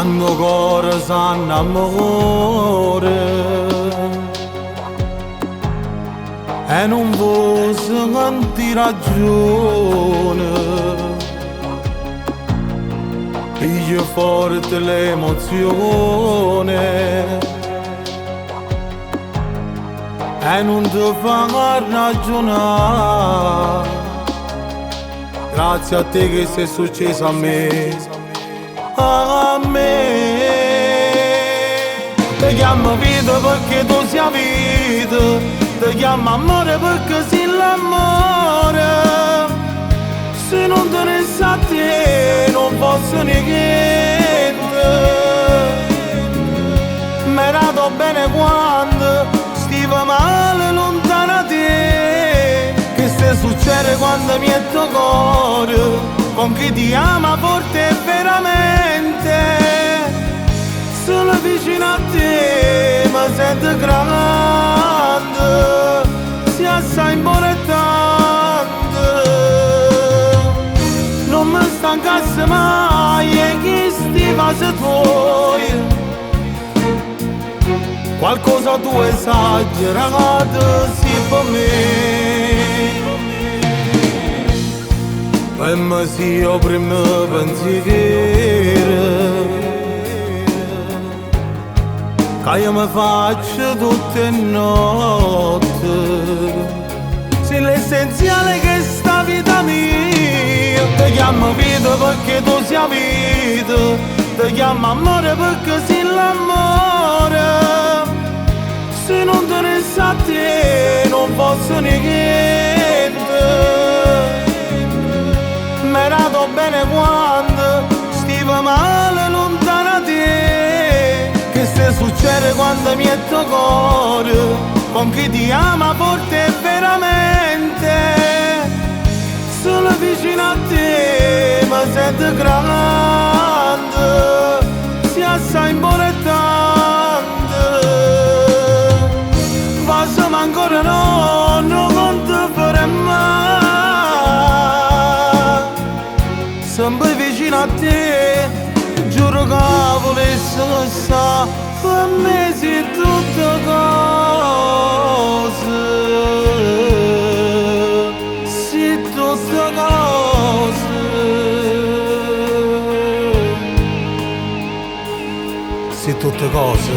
quando cuore s'annamora e non fosse quanti ragione, piglia forte l'emozione e non ti fa ragionare. Grazie a te che sei successo a me, a me. Ti chiamo vita perché tu sei vita, ti chiamo amore perché sei l'amore. Se non te ne sa te non posso niente. M'erato bene quando stiva male lontano da te. Che se succede quando mi è tuo cuore con chi ti ama forte e veramente. Sono vicino a te ma sento grande, si assai importante. Non mi stancasse mai e chi stiva se tuoi. Qualcosa tu esagerato sì per me. E ma sì io prima pensiero che io mi faccio tutte le notti. Sei l'essenziale che sta vita mia. Ti chiamo vita perché tu sei vita, ti chiamo amore perché sei l'amore. Se non te ne sa te non posso niente. M'erato bene quando stiva male lontano da te. Che se succede quando mi è tuo cuore con chi ti ama forte e veramente. Sono vicino a te ma sento grande, si assai importante. Passami ancora no, non ti farei mai. Sempre vicino a te, giuro che volessi sa, per me sei tutte cose, sei tutte cose, sei tutte cose.